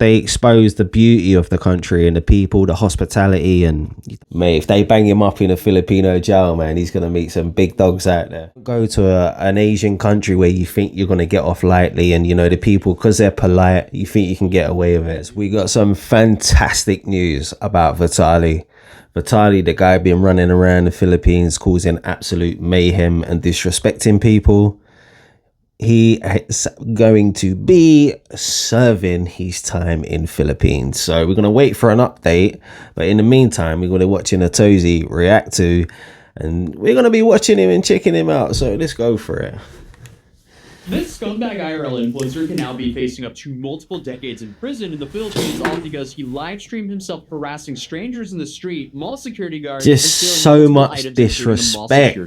they expose the beauty of the country and the people, the hospitality, and mate, if they bang him up in a Filipino jail, man, he's gonna meet some big dogs out there. Go to an Asian country where you think you're gonna get off lightly, and you know the people, because they're polite, you think you can get away with it. We got some fantastic news about Vitaly. Vitaly, the guy been running around the Philippines causing absolute mayhem and disrespecting people. He is going to be serving his time in Philippines. So we're going to wait for an update. But in the meantime, we're going to watch Atozy react to, and we're going to be watching him and checking him out. So let's go for it. This scumbag IRL influencer can now be facing up to multiple decades in prison in the Philippines, all because he live streamed himself harassing strangers in the street, mall security guards, just so much disrespect.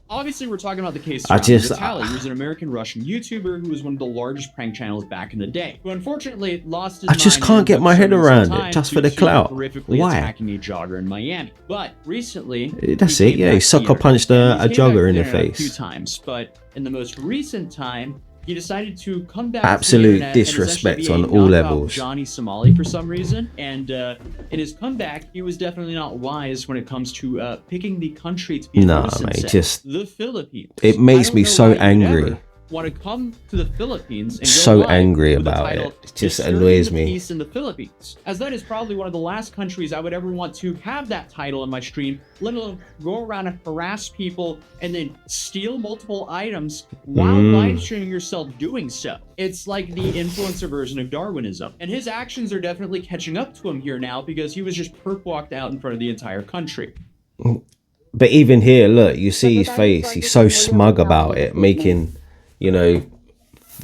Obviously, we're talking about the case of Vitaly, who's an American-Russian YouTuber who was one of the largest prank channels back in the day, who unfortunately lost his mind. I just can't get my head around it, just for the clout. Why? Attacking a jogger in Miami. But recently, that's it. Yeah, he sucker punched a jogger in the face a few times, but in the most recent time, he decided to come back absolute to the disrespect on all levels. Johnny Somali for some reason, and in his comeback, he was definitely not wise when it comes to picking the country to be mate, just the Philippines. It makes me so angry. Want to come to the Philippines and so angry about it. It just annoys me. Peace in the Philippines, as that is probably one of the last countries I would ever want to have that title in my stream, let alone go around and harass people and then steal multiple items while live streaming yourself doing so. It's like the influencer version of Darwinism, and his actions are definitely catching up to him here now because he was just perp walked out in front of the entire country. But even here, look, you see his face. He's so smug about it, making, you know,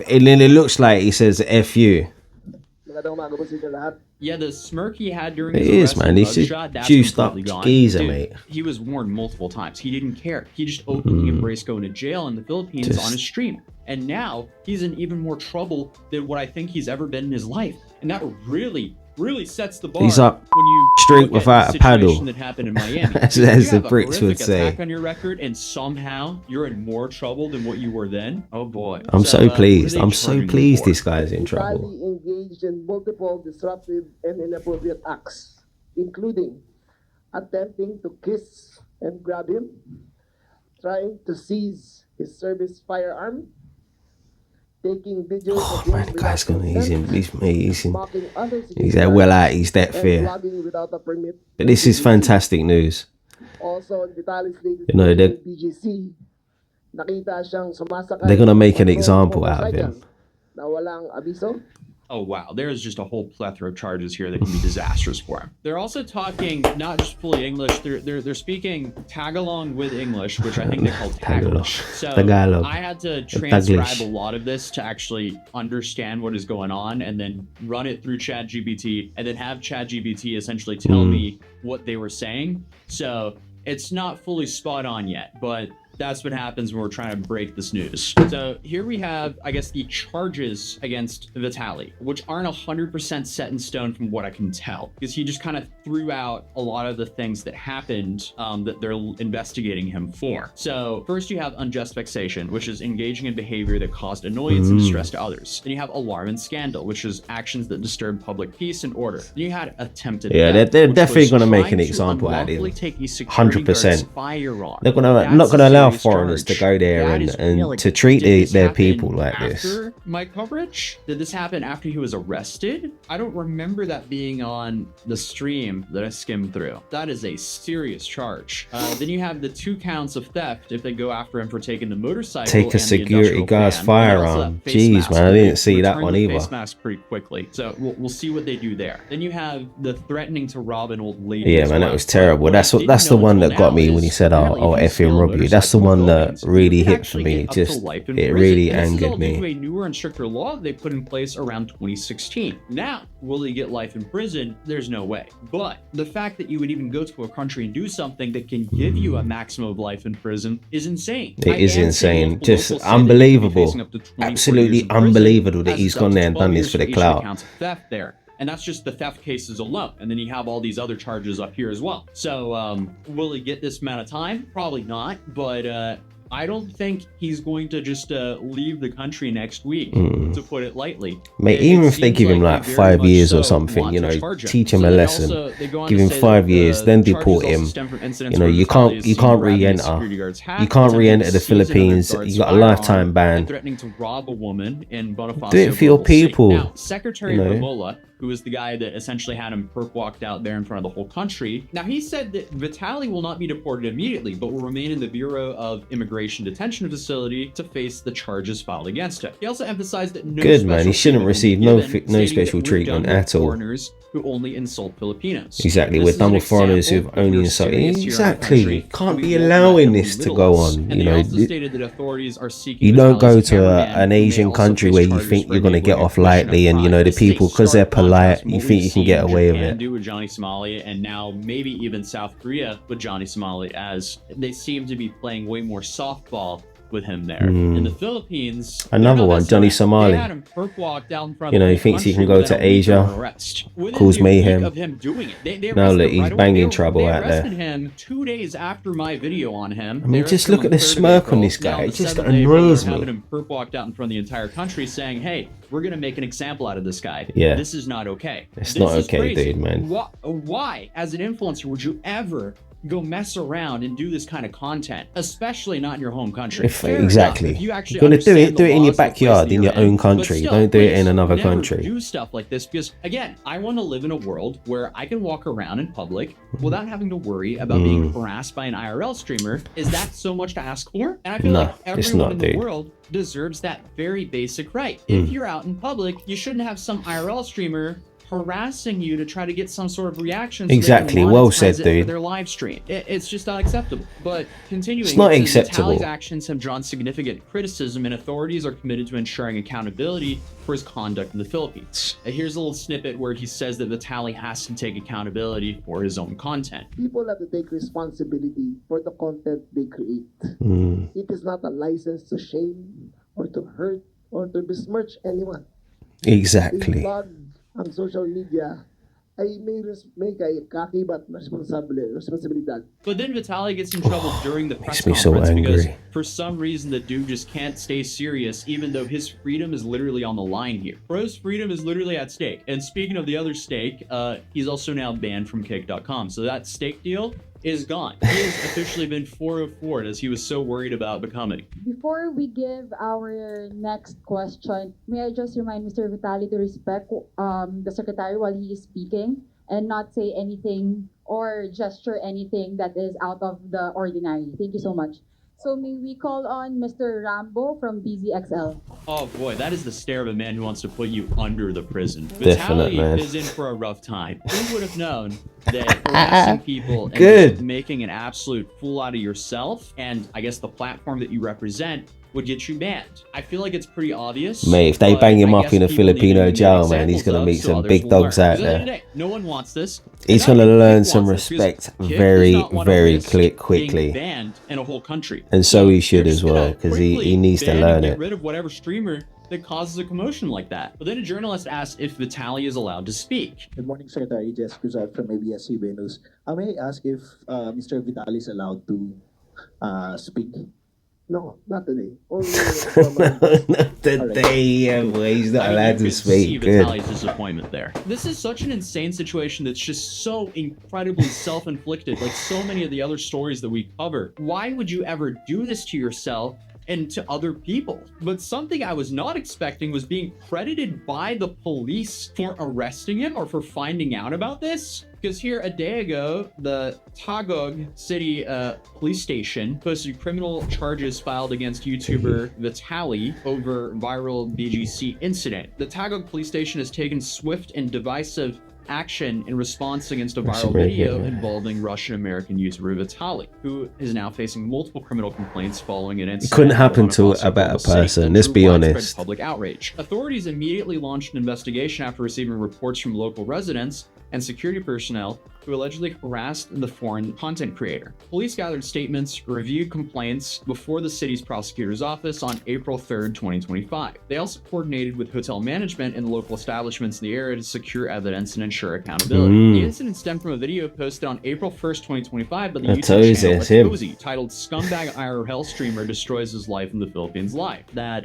and then it looks like he says F you. Yeah, the smirk he had during his arrest, man. He's just juiced up geezer, mate. He was warned multiple times. He didn't care. He just openly embraced going to jail in the Philippines on his stream. And now he's in even more trouble than what I think he's ever been in his life. And that really sets the bar. He's up when you street without a paddle. That happened in Miami. as the Brits would say. Attack on your record, and somehow you're in more trouble than what you were then. Oh boy! I'm so pleased. I'm so pleased this guy's in trouble. Engaged in multiple disruptive and inappropriate acts, including attempting to kiss and grab him, trying to seize his service firearm, taking videos of him the guy's gonna he's at well out his depth here. But this is fantastic news. Also, you know, they're gonna make an example out of him. Oh wow, there's just a whole plethora of charges here that can be disastrous for him. They're also talking not just fully English, they're speaking Tagalong with English, which I think they call Taglish. So I had to transcribe a lot of this to actually understand what is going on and then run it through ChatGPT and then have ChatGPT essentially tell me what they were saying. So it's not fully spot on yet, but that's what happens when we're trying to break this news. So here we have, I guess, the charges against Vitaly, which aren't 100% set in stone from what I can tell, because he just kind of threw out a lot of the things that happened that they're investigating him for. So first you have unjust vexation, which is engaging in behavior that caused annoyance and distress to others. Then you have alarm and scandal, which is actions that disturb public peace and order. Then you had attempted theft, they're definitely going to make an example out of him. 100%. They're not going to allow foreigners to go there and to treat their people like this. After my coverage? Did this happen after he was arrested? I don't remember that being on the stream that I skimmed through. That is a serious charge. Then you have the 2 counts of theft if they go after him for taking the motorcycle. Take a security guard's firearm. Jeez, man, I didn't see that one either. Face mask pretty quickly. So we'll see what they do there. Then you have the threatening to rob an old lady. Yeah, man, that was terrible. That's the one that got me when he said, "Oh, F him, rob you." That's the one that really hit for me. It really angered me. This is all due to a newer and stricter law they put in place around 2016. Now, will he get life in prison? There's no way. But the fact that you would even go to a country and do something that can give you a maximum of life in prison is insane. It is insane. Just unbelievable. Absolutely unbelievable that he's gone there and done this for the clout. Theft there. And that's just the theft cases alone. And then you have all these other charges up here as well. So will he get this amount of time? Probably not. But I don't think he's going to just leave the country next week, to put it lightly. Mate, even if they give him like 5 years or something, you know, teach him a lesson, give him 5 years, then deport him. You know, you can't re-enter. You can't re-enter the Philippines. You got a lifetime ban. Threatening to rob a woman in Bonifacio. Do it for your people. Now, Secretary Romola, who is the guy that essentially had him perp walked out there in front of the whole country. Now, he said that Vitaly will not be deported immediately, but will remain in the Bureau of Immigration Detention Facility to face the charges filed against him. He also emphasized that no good man, he shouldn't receive no special treatment at all. Foreigners who only insult Filipinos. Exactly, we're done with foreigners who've only insulted. Exactly, can't be allowing this to go on. You know, you don't go to an Asian country where you think you're gonna get off lightly, and you know the people, because they're polite, you think you can get away with it. Do with Johnny Somali, and now maybe even South Korea with Johnny Somali, as they seem to be playing way more softball with him there. In the Philippines, another one, Johnny Somali. You know, he thinks he can go to Asia, cause mayhem. Now look, he's banging trouble out there. They arrested him 2 days after my video on him. I mean, just look at the smirk on this guy. It just annoys me. Having him perp walked out in front of the entire country, saying, "Hey, we're gonna make an example out of this guy. Yeah, this is not okay. It's not okay, dude, man. Why, as an influencer, would you ever go mess around and do this kind of content, especially not in your home country? Exactly. If you're gonna do it in your backyard, in your own country. Don't do it in another country. Do stuff like this, because again, I want to live in a world where I can walk around in public without having to worry about being harassed by an IRL streamer. Is that so much to ask for? And I feel like everyone in the world deserves that very basic right. If you're out in public, you shouldn't have some IRL streamer harassing you to try to get some sort of reaction. So exactly, well said, dude. Their live stream. It's just not acceptable. But continuing, it's not acceptable. Vitaly's actions have drawn significant criticism, and authorities are committed to ensuring accountability for his conduct in the Philippines. Here's a little snippet where he says that Vitaly has to take accountability for his own content. People have to take responsibility for the content they create. It is not a license to shame or to hurt or to besmirch anyone. Exactly. On social media, ay may kakibat na responsibilidad. But then Vitaly gets in trouble during the press conference because for some reason the dude just can't stay serious, even though his freedom is literally on the line here. Bro's freedom is literally at stake. And speaking of the other stake, he's also now banned from Kick.com. So that stake deal is gone. He has officially been 404'd, as he was so worried about becoming. Before we give our next question, may I just remind Mr. Vitaly to respect the secretary while he is speaking and not say anything or gesture anything that is out of the ordinary. Thank you so much. So may we call on Mr. Rambo from BZXL. Oh boy, that is the stare of a man who wants to put you under the prison. Definite, man. Vitaly is in for a rough time. Who would have known that harassing people and making an absolute fool out of yourself and I guess the platform that you represent would get you banned? I feel like it's pretty obvious. Mate, if they bang him up in a Filipino jail, man, he's gonna meet some big dogs out there. No one wants this. He's gonna learn some respect very quickly. Banned in a whole country. And so he should as well, because he needs to learn it. Get rid of whatever streamer that causes a commotion like that. But then a journalist asked if Vitaly is allowed to speak. Good morning, Secretary. Jess Cruzat from ABS-CBN News. May I ask if Mr. Vitaly is allowed to speak? No, not today. Only not today, boy. He's not allowed to speak. Good. Vitaly's disappointment there. This is such an insane situation that's just so incredibly self-inflicted, like so many of the other stories that we cover. Why would you ever do this to yourself and to other people? But something I was not expecting was being credited by the police for arresting him or for finding out about this. Because here a day ago, the Taguig City police station posted criminal charges filed against YouTuber Vitaly over viral BGC incident. The Taguig police station has taken swift and divisive action in response against a viral video involving Russian-American YouTuber Vitaly, who is now facing multiple criminal complaints following an incident. It couldn't happen to a better person, let's be honest. Public outrage. Authorities immediately launched an investigation after receiving reports from local residents and security personnel who allegedly harassed the foreign content creator. Police gathered statements, reviewed complaints before the city's prosecutor's office on April 3rd, 2025. They also coordinated with hotel management and local establishments in the area to secure evidence and ensure accountability. The incident stemmed from a video posted on April 1st, 2025 by the YouTube channel Cozy, titled "Scumbag IRL Streamer Destroys His Life in the Philippines Live." That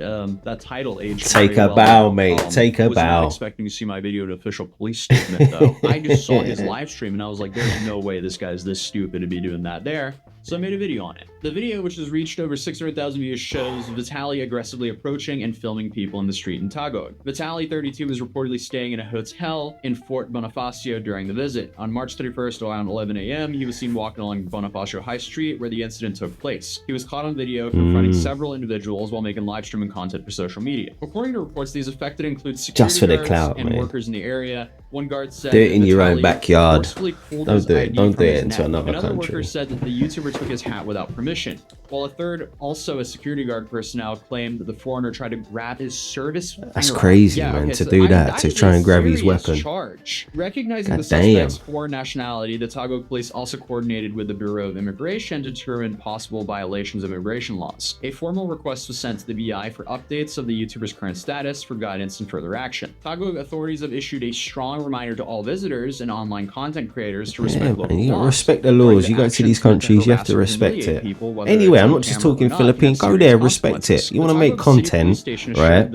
title aged Take a bow, mate. Take a bow. I was not expecting to see my video in an official police statement, though. I just saw his live stream and I was like, there's no way this guy's this stupid to be doing that there. So I made a video on it. The video, which has reached over 600,000 views, shows Vitaly aggressively approaching and filming people in the street in Taguig. Vitaly, 32, was reportedly staying in a hotel in Fort Bonifacio during the visit. On March 31st, around 11 a.m., he was seen walking along Bonifacio High Street where the incident took place. He was caught on video confronting several individuals while making live streaming content for social media. According to reports, these affected include security guards clout, and mate. Workers in the area. One guard said, do it in your own backyard. Don't do it into another Another country. worker said that the YouTuber took his hat without permission, while a third, also a security guard personnel, claimed that the foreigner tried to grab his service. That's crazy, man, to do that, to try and grab his weapon. Charge. Recognizing God the suspect's damn. foreign nationality, the Taguig police also coordinated with the Bureau of Immigration to determine possible violations of immigration laws. A formal request was sent to the BI for updates of the YouTuber's current status for guidance and further action. Taguig authorities have issued a strong reminder to all visitors and online content creators to respect local you gotta laws. respect the laws. You go to these countries, you have to respect it. Anyway, I'm not just talking Philippines. Go there, respect it. You want to make content, right?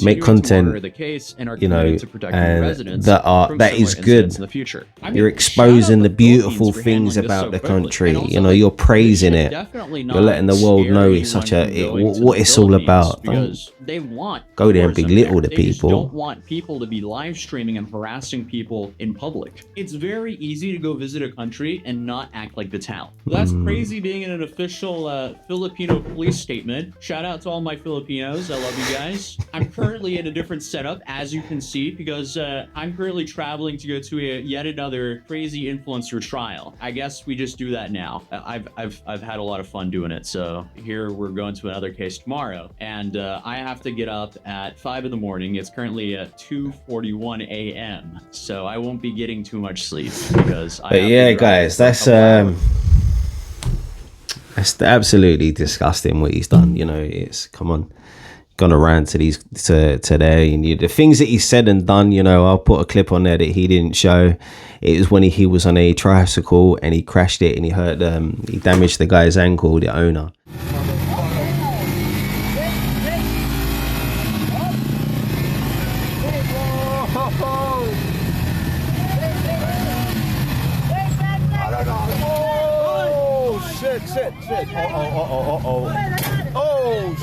Make content, you know, and that is good. You're exposing the beautiful things about the country. You know, you're praising it. You're letting the world know it's such what it's all about. They want go there and belittle the they just people. don't want people to be live streaming and harassing people in public. It's very easy to go visit a country and not act like Vitaly. That's crazy being in an official Filipino police statement. Shout out to all my Filipinos. I love you guys. I'm currently in a different setup, as you can see, because I'm currently traveling to go to yet another crazy influencer trial. I guess we just do that now. I've had a lot of fun doing it. So here we're going to another case tomorrow, and I have to get up at 5 in the morning. It's currently at 2:41 a.m. So I won't be getting too much sleep because. But yeah, guys, that's absolutely disgusting what he's done. You know, it's come on, gone around to these today, and the things that he said and done. You know, I'll put a clip on there that he didn't show. It was when he was on a tricycle and he crashed it and he hurt he damaged the guy's ankle, the owner.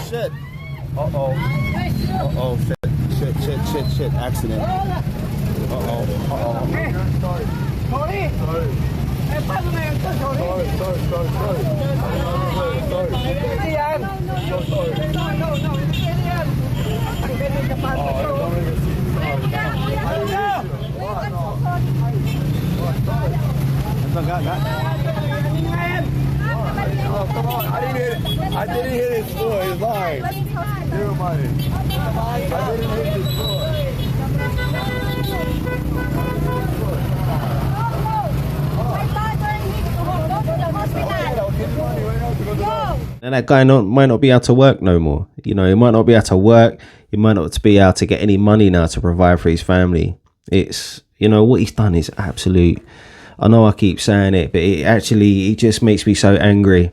Shit. Oh, shit. Shit. Accident. Oh, come on. I didn't hit his floor. He's lying. Never mind. I didn't hit his floor. And that guy might not be able to work no more. You know, he might not be able to work. He might not be able to get any money now to provide for his family. It's, you know, what he's done is absolute. I know I keep saying it, but it just makes me so angry.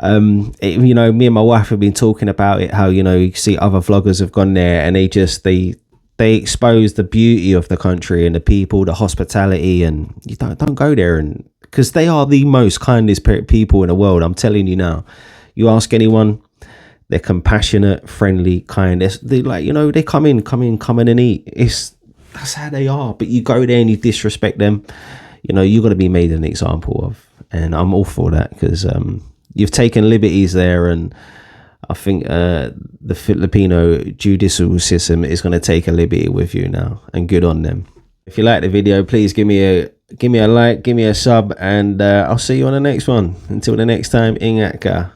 You know, me and my wife have been talking about it, how, you know, you see other vloggers have gone there and they expose the beauty of the country and the people, the hospitality, and you don't go there, and because they are the most kindest people in the world. I'm telling you now. You ask anyone, they're compassionate, friendly, kind. They like, you know, they come in and eat. That's how they are. But you go there and you disrespect them. You know, you've got to be made an example of, and I'm all for that, because you've taken liberties there, and I think the Filipino judicial system is going to take a liberty with you now, and good on them. If you like the video, please give me a like, give me a sub, and I'll see you on the next one. Until the next time, ingat ka.